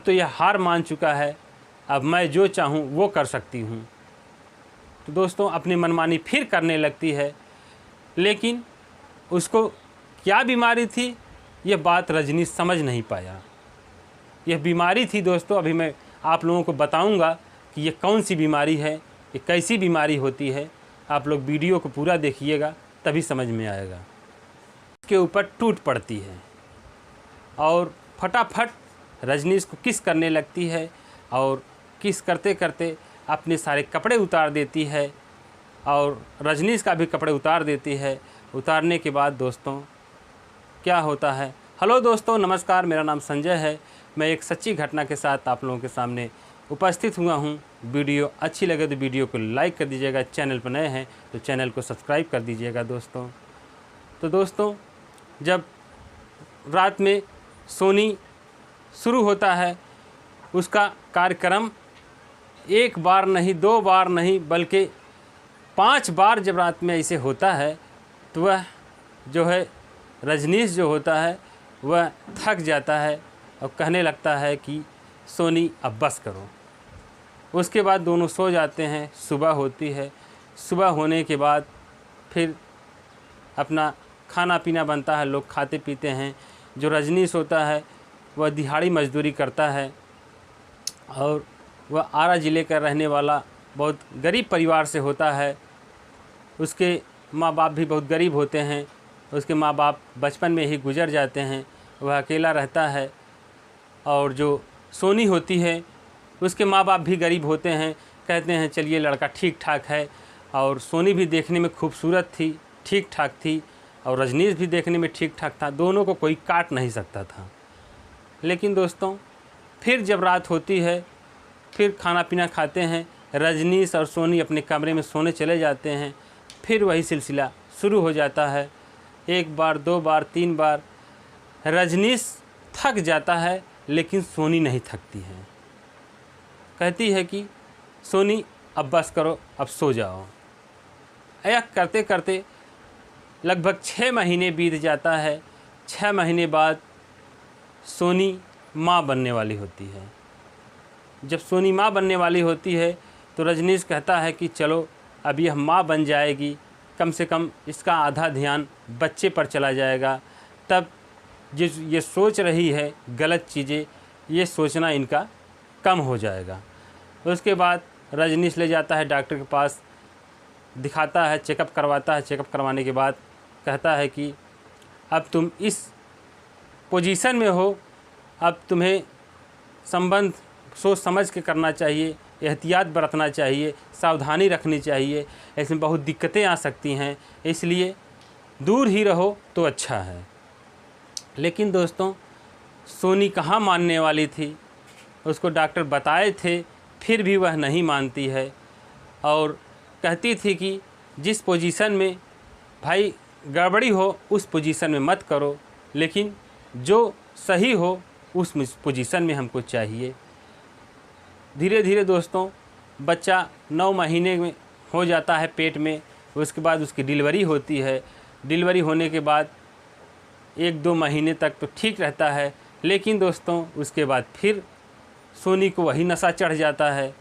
तो यह हार मान चुका है, अब मैं जो चाहूँ वो कर सकती हूँ। तो दोस्तों अपनी मनमानी फिर करने लगती है। लेकिन उसको क्या बीमारी थी ये बात रजनी समझ नहीं पाया। यह बीमारी थी दोस्तों, अभी मैं आप लोगों को बताऊंगा कि ये कौन सी बीमारी है, ये कैसी बीमारी होती है। आप लोग वीडियो को पूरा देखिएगा तभी समझ में आएगा। इसके ऊपर टूट पड़ती है और फटाफट रजनी इसको किस करने लगती है और किस करते करते अपने सारे कपड़े उतार देती है और रजनीश का भी कपड़े उतार देती है। उतारने के बाद दोस्तों क्या होता है। हेलो दोस्तों, नमस्कार, मेरा नाम संजय है। मैं एक सच्ची घटना के साथ आप लोगों के सामने उपस्थित हुआ हूँ। वीडियो अच्छी लगे तो वीडियो को लाइक कर दीजिएगा, चैनल पर नए हैं तो चैनल को सब्सक्राइब कर दीजिएगा दोस्तों। तो दोस्तों जब रात में सोनी शुरू होता है, उसका कार्यक्रम एक बार नहीं, दो बार नहीं, बल्कि 5 बार जब रात में ऐसे होता है तो वह जो है रजनीश जो होता है वह थक जाता है और कहने लगता है कि सोनी अब बस करो। उसके बाद दोनों सो जाते हैं। सुबह होती है। सुबह होने के बाद फिर अपना खाना पीना बनता है, लोग खाते पीते हैं। जो रजनीश होता है वह दिहाड़ी मजदूरी करता है और वह आरा ज़िले का रहने वाला बहुत गरीब परिवार से होता है। उसके माँ बाप भी बहुत गरीब होते हैं। उसके माँ बाप बचपन में ही गुजर जाते हैं। वह अकेला रहता है। और जो सोनी होती है उसके माँ बाप भी गरीब होते हैं। कहते हैं चलिए लड़का ठीक ठाक है। और सोनी भी देखने में खूबसूरत थी, ठीक ठाक थी, और रजनीश भी देखने में ठीक ठाक था। दोनों को कोई काट नहीं सकता था। लेकिन दोस्तों फिर जब रात होती है, फिर खाना पीना खाते हैं, रजनीश और सोनी अपने कमरे में सोने चले जाते हैं। फिर वही सिलसिला शुरू हो जाता है। 1 बार, 2 बार, 3 बार। रजनीश थक जाता है लेकिन सोनी नहीं थकती है। कहती है कि सोनी अब बस करो, अब सो जाओ। यह करते करते लगभग 6 महीने बीत जाता है। 6 महीने बाद सोनी माँ बनने वाली होती है। जब सोनी माँ बनने वाली होती है तो रजनीश कहता है कि चलो अब यह माँ बन जाएगी, कम से कम इसका आधा ध्यान बच्चे पर चला जाएगा। तब ये सोच रही है गलत चीज़ें, ये सोचना इनका कम हो जाएगा। उसके बाद रजनीश ले जाता है डॉक्टर के पास, दिखाता है, चेकअप करवाता है। चेकअप करवाने के बाद कहता है कि अब तुम इस पोजीशन में हो, अब तुम्हें संबंध सोच समझ के करना चाहिए, एहतियात बरतना चाहिए, सावधानी रखनी चाहिए। ऐसे बहुत दिक्कतें आ सकती हैं, इसलिए दूर ही रहो तो अच्छा है। लेकिन दोस्तों सोनी कहाँ मानने वाली थी। उसको डॉक्टर बताए थे, फिर भी वह नहीं मानती है और कहती थी कि जिस पोजीशन में भाई गड़बड़ी हो उस पोजीशन में मत करो, लेकिन जो सही हो उस पोजीशन में हमको चाहिए। धीरे धीरे दोस्तों बच्चा 9 महीने में हो जाता है पेट में। उसके बाद उसकी डिलीवरी होती है। डिलीवरी होने के बाद 1-2 महीने तक तो ठीक रहता है, लेकिन दोस्तों उसके बाद फिर सोनी को वही नशा चढ़ जाता है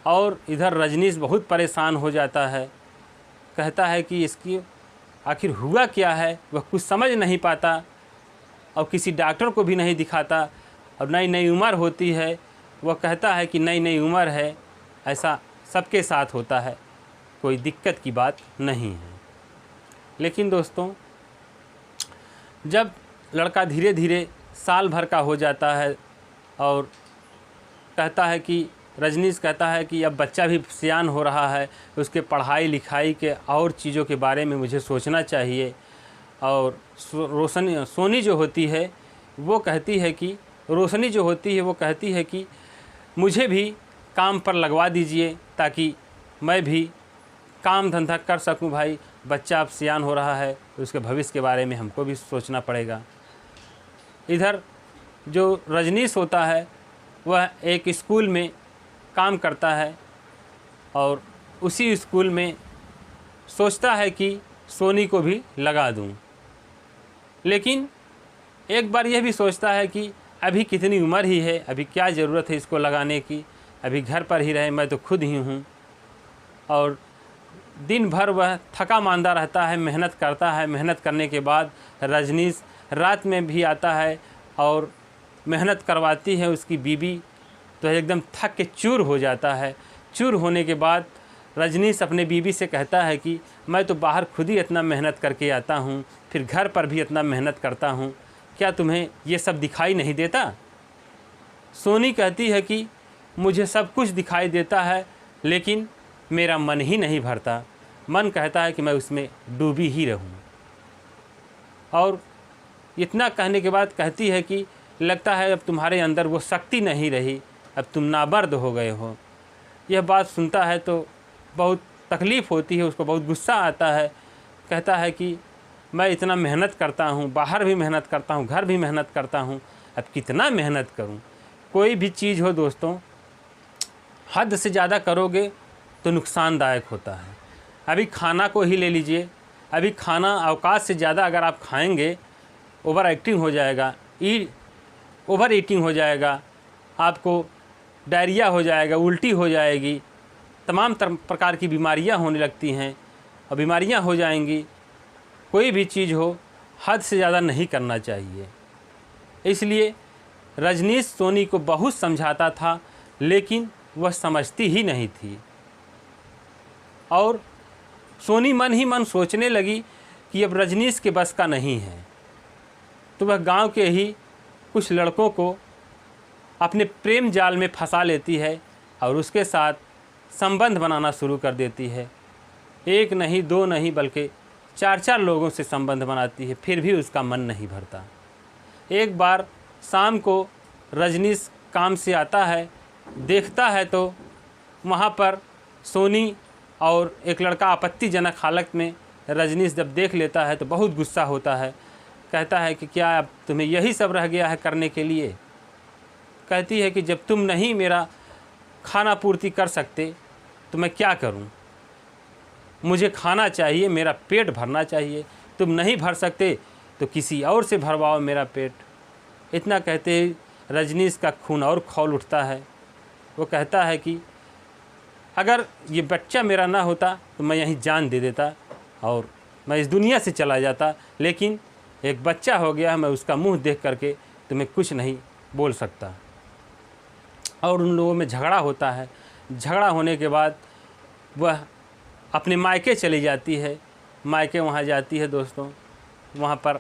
और इधर रजनीश बहुत परेशान हो जाता है। कहता है कि इसकी आखिर हुआ क्या है, वह कुछ समझ नहीं पाता और किसी डॉक्टर को भी नहीं दिखाता। और नई नई उम्र होती है, वह कहता है कि नई नई उम्र है, ऐसा सबके साथ होता है, कोई दिक्कत की बात नहीं है। लेकिन दोस्तों जब लड़का धीरे धीरे साल भर का हो जाता है और कहता है कि रजनीश कहता है कि अब बच्चा भी सियान हो रहा है, उसके पढ़ाई लिखाई के और चीज़ों के बारे में मुझे सोचना चाहिए। और सोनी जो होती है वो कहती है कि रोशनी जो होती है वो कहती है कि मुझे भी काम पर लगवा दीजिए ताकि मैं भी काम धंधा कर सकूं। भाई बच्चा अब सियान हो रहा है, उसके भविष्य के बारे में हमको भी सोचना पड़ेगा। इधर जो रजनीश होता है वह एक स्कूल में काम करता है और उसी स्कूल में सोचता है कि सोनी को भी लगा दूं। लेकिन एक बार यह भी सोचता है कि अभी कितनी उम्र ही है, अभी क्या ज़रूरत है इसको लगाने की, अभी घर पर ही रहे, मैं तो खुद ही हूँ। और दिन भर वह थका मांदा रहता है, मेहनत करता है। मेहनत करने के बाद रजनीश रात में भी आता है और मेहनत करवाती है उसकी बीवी, तो एकदम थक के चूर हो जाता है। चूर होने के बाद रजनीश अपने बीवी से कहता है कि मैं तो बाहर खुद ही इतना मेहनत करके आता हूँ, फिर घर पर भी इतना मेहनत करता हूँ, क्या तुम्हें ये सब दिखाई नहीं देता? सोनी कहती है कि मुझे सब कुछ दिखाई देता है, लेकिन मेरा मन ही नहीं भरता। मन कहता है कि मैं उसमें डूबी ही रहूं। और इतना कहने के बाद कहती है कि लगता है अब तुम्हारे अंदर वो शक्ति नहीं रही, अब तुम नामर्द हो गए हो। यह बात सुनता है तो बहुत तकलीफ़ होती है, उसको बहुत गुस्सा आता है। कहता है कि मैं इतना मेहनत करता हूँ, बाहर भी मेहनत करता हूँ, घर भी मेहनत करता हूँ, अब कितना मेहनत करूँ। कोई भी चीज़ हो दोस्तों, हद से ज़्यादा करोगे तो नुकसानदायक होता है। अभी खाना को ही ले लीजिए, अभी खाना औकात से ज़्यादा अगर आप खाएंगे, ओवर एक्टिंग हो जाएगा, ओवर ईटिंग हो जाएगा, आपको डायरिया हो जाएगा, उल्टी हो जाएगी, तमाम प्रकार की बीमारियां होने लगती हैं और बीमारियां हो जाएंगी। कोई भी चीज़ हो हद से ज़्यादा नहीं करना चाहिए। इसलिए रजनीश सोनी को बहुत समझाता था, लेकिन वह समझती ही नहीं थी। और सोनी मन ही मन सोचने लगी कि अब रजनीश के बस का नहीं है, तो वह गांव के ही कुछ लड़कों को अपने प्रेम जाल में फंसा लेती है और उसके साथ संबंध बनाना शुरू कर देती है। एक नहीं, दो नहीं, बल्कि 4-4 लोगों से संबंध बनाती है, फिर भी उसका मन नहीं भरता। एक बार शाम को रजनीश काम से आता है, देखता है तो वहाँ पर सोनी और एक लड़का आपत्तिजनक हालत में रजनीश जब देख लेता है तो बहुत गुस्सा होता है। कहता है कि क्या अब तुम्हें यही सब रह गया है करने के लिए? कहती है कि जब तुम नहीं मेरा खाना पूर्ति कर सकते तो मैं क्या करूं? मुझे खाना चाहिए, मेरा पेट भरना चाहिए। तुम नहीं भर सकते तो किसी और से भरवाओ मेरा पेट। इतना कहते ही रजनीश का खून और खौल उठता है। वो कहता है कि अगर ये बच्चा मेरा ना होता तो मैं यहीं जान दे देता और मैं इस दुनिया से चला जाता, लेकिन एक बच्चा हो गया, मैं उसका मुंह देख करके तुम्हें कुछ नहीं बोल सकता। और उन लोगों में झगड़ा होता है। झगड़ा होने के बाद वह अपने मायके चली जाती है। मायके वहाँ जाती है दोस्तों, वहाँ पर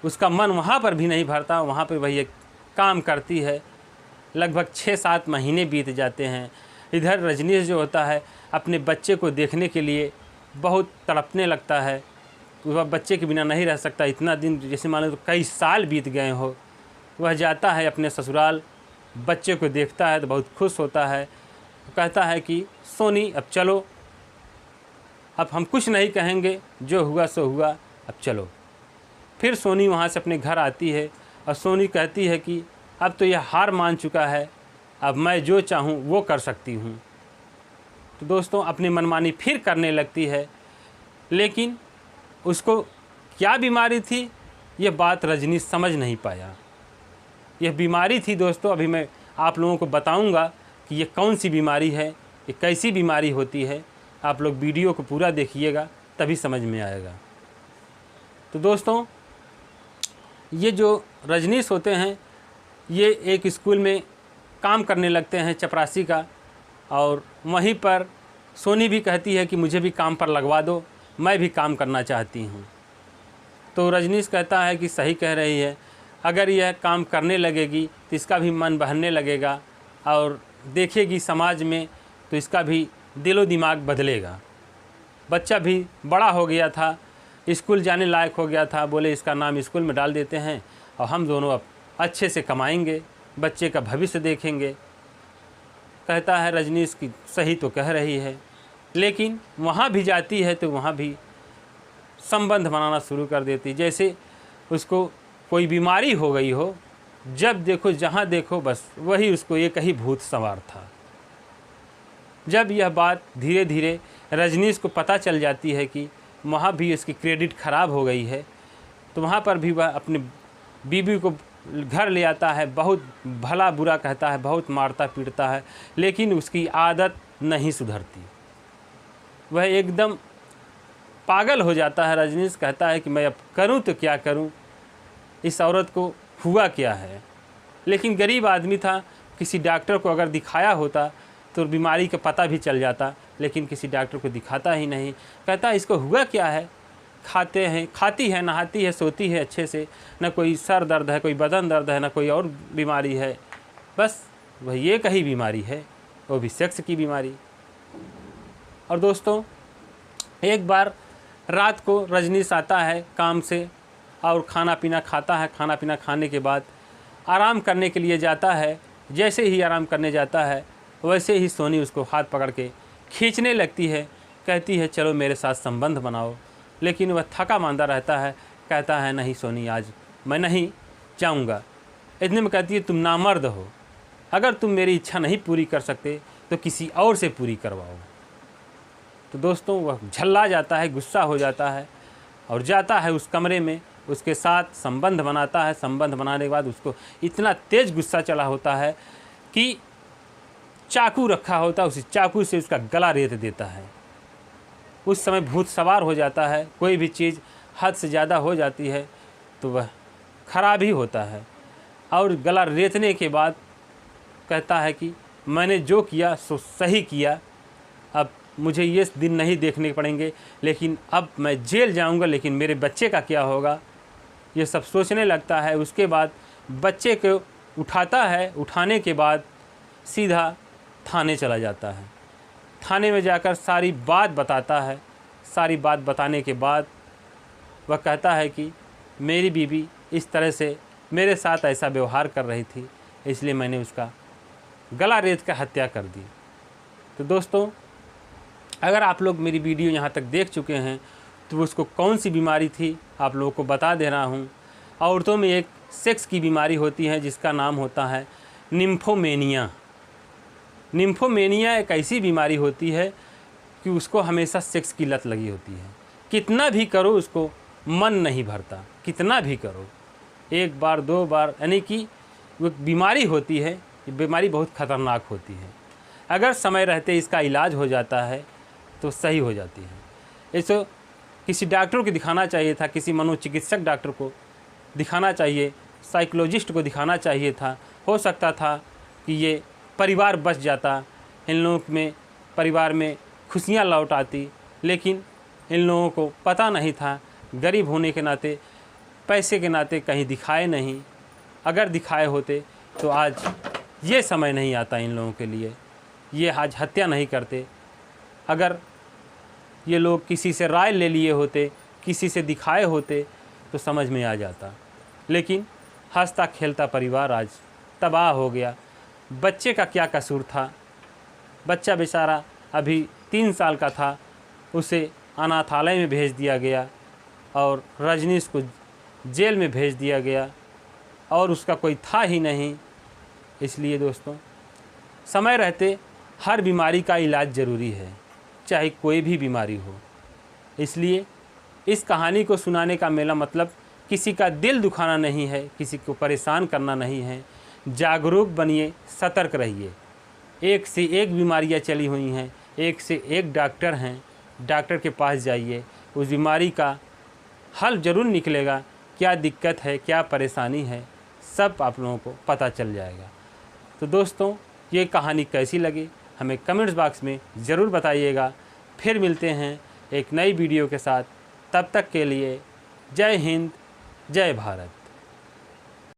उसका मन वहाँ पर भी नहीं भरता। वहाँ पर वही एक काम करती है। लगभग 6-7 महीने बीत जाते हैं। इधर रजनीश जो होता है अपने बच्चे को देखने के लिए बहुत तड़पने लगता है। वह बच्चे के बिना नहीं रह सकता। इतना दिन, जैसे मान लो तो कई साल बीत गए हो। वह जाता है अपने ससुराल, बच्चे को देखता है तो बहुत खुश होता है। कहता है कि सोनी अब चलो, अब हम कुछ नहीं कहेंगे, जो हुआ सो हुआ, अब चलो। फिर सोनी वहाँ से अपने घर आती है और सोनी कहती है कि अब तो यह हार मान चुका है, अब मैं जो चाहूँ वो कर सकती हूँ। तो दोस्तों अपनी मनमानी फिर करने लगती है, लेकिन उसको क्या बीमारी थी यह बात रजनीश समझ नहीं पाया। यह बीमारी थी दोस्तों, अभी मैं आप लोगों को बताऊंगा कि ये कौन सी बीमारी है, ये कैसी बीमारी होती है। आप लोग वीडियो को पूरा देखिएगा तभी समझ में आएगा। तो दोस्तों ये जो रजनीश होते हैं ये एक स्कूल में काम करने लगते हैं चपरासी का, और वहीं पर सोनी भी कहती है कि मुझे भी काम पर लगवा दो, मैं भी काम करना चाहती हूँ। तो रजनीश कहता है कि सही कह रही है, अगर यह काम करने लगेगी तो इसका भी मन बहलने लगेगा और देखेगी समाज में तो इसका भी दिलो दिमाग बदलेगा। बच्चा भी बड़ा हो गया था, स्कूल जाने लायक हो गया था। बोले इसका नाम स्कूल में डाल देते हैं और हम दोनों अब अच्छे से कमाएंगे, बच्चे का भविष्य देखेंगे। कहता है रजनीश की सही तो कह रही है, लेकिन वहाँ भी जाती है तो वहाँ भी संबंध बनाना शुरू कर देती, जैसे उसको कोई बीमारी हो गई हो। जब देखो जहाँ देखो बस वही उसको एक ही भूत सवार था। जब यह बात धीरे धीरे रजनीश को पता चल जाती है कि वहाँ भी उसकी क्रेडिट ख़राब हो गई है, तो वहाँ पर भी वह अपने बीवी को घर ले आता है, बहुत भला बुरा कहता है, बहुत मारता पीटता है, लेकिन उसकी आदत नहीं सुधरती। वह एकदम पागल हो जाता है। रजनीश कहता है कि मैं अब करूं तो क्या करूं, इस औरत को हुआ क्या है। लेकिन गरीब आदमी था, किसी डॉक्टर को अगर दिखाया होता तो बीमारी का पता भी चल जाता, लेकिन किसी डॉक्टर को दिखाता ही नहीं। कहता है इसको हुआ क्या है, खाती है, नहाती है, सोती है अच्छे से, न कोई सर दर्द है, कोई बदन दर्द है, न कोई और बीमारी है, बस वह एक ही बीमारी है, वो भी सेक्स की बीमारी। और दोस्तों, एक बार रात को रजनीश आता है काम से और खाना पीना खाता है। खाना पीना खाने के बाद आराम करने के लिए जाता है। जैसे ही आराम करने जाता है वैसे ही सोनी उसको हाथ पकड़ के खींचने लगती है, कहती है चलो मेरे साथ संबंध बनाओ। लेकिन वह थका मांदा रहता है, कहता है नहीं सोनी, आज मैं नहीं जाऊंगा। इतने में कहती है तुम नामर्द हो, अगर तुम मेरी इच्छा नहीं पूरी कर सकते तो किसी और से पूरी करवाओ। तो दोस्तों, वह झल्ला जाता है, गुस्सा हो जाता है और जाता है उस कमरे में, उसके साथ संबंध बनाता है। संबंध बनाने के बाद उसको इतना तेज़ गुस्सा चला होता है कि चाकू रखा होता है, उसी चाकू से उसका गला रेत देता है। उस समय भूत सवार हो जाता है। कोई भी चीज़ हद से ज़्यादा हो जाती है तो वह खराब ही होता है। और गला रेतने के बाद कहता है कि मैंने जो किया सो सही किया, अब मुझे ये दिन नहीं देखने पड़ेंगे, लेकिन अब मैं जेल जाऊंगा, लेकिन मेरे बच्चे का क्या होगा, ये सब सोचने लगता है। उसके बाद बच्चे को उठाता है। उठाने के बाद सीधा थाने चला जाता है। थाने में जाकर सारी बात बताता है। सारी बात बताने के बाद वह कहता है कि मेरी बीवी इस तरह से मेरे साथ ऐसा व्यवहार कर रही थी, इसलिए मैंने उसका गला रेत कर हत्या कर दी। तो दोस्तों, अगर आप लोग मेरी वीडियो यहाँ तक देख चुके हैं तो उसको कौन सी बीमारी थी आप लोगों को बता दे रहा हूँ। औरतों में एक सेक्स की बीमारी होती है जिसका नाम होता है निम्फोमेनिया। निम्फोमेनिया एक ऐसी बीमारी होती है कि उसको हमेशा सेक्स की लत लगी होती है। कितना भी करो उसको मन नहीं भरता, कितना भी करो, एक बार दो बार, यानी कि वो बीमारी होती है। ये बीमारी बहुत ख़तरनाक होती है। अगर समय रहते इसका इलाज हो जाता है तो सही हो जाती है। इसको किसी डॉक्टर को दिखाना चाहिए था, किसी मनोचिकित्सक डॉक्टर को दिखाना चाहिए, साइकोलॉजिस्ट को दिखाना चाहिए था। हो सकता था कि ये परिवार बच जाता, इन लोगों में परिवार में खुशियाँ लौट आती, लेकिन इन लोगों को पता नहीं था। गरीब होने के नाते, पैसे के नाते कहीं दिखाए नहीं। अगर दिखाए होते तो आज ये समय नहीं आता इन लोगों के लिए, ये आज हत्या नहीं करते। अगर ये लोग किसी से राय ले लिए होते, किसी से दिखाए होते तो समझ में आ जाता। लेकिन हंसता खेलता परिवार आज तबाह हो गया। बच्चे का क्या कसूर था? बच्चा बेचारा अभी 3 साल का था, उसे अनाथालय में भेज दिया गया और रजनीश को जेल में भेज दिया गया और उसका कोई था ही नहीं। इसलिए दोस्तों, समय रहते हर बीमारी का इलाज ज़रूरी है, चाहे कोई भी बीमारी हो। इसलिए इस कहानी को सुनाने का मेरा मतलब किसी का दिल दुखाना नहीं है, किसी को परेशान करना नहीं है। जागरूक बनिए, सतर्क रहिए। एक से एक बीमारियां चली हुई हैं, एक से एक डॉक्टर हैं, डॉक्टर के पास जाइए, उस बीमारी का हल ज़रूर निकलेगा। क्या दिक्कत है, क्या परेशानी है, सब आप लोगों को पता चल जाएगा। तो दोस्तों, ये कहानी कैसी लगी हमें कमेंट्स बॉक्स में ज़रूर बताइएगा। फिर मिलते हैं एक नई वीडियो के साथ। तब तक के लिए जय हिंद, जय भारत।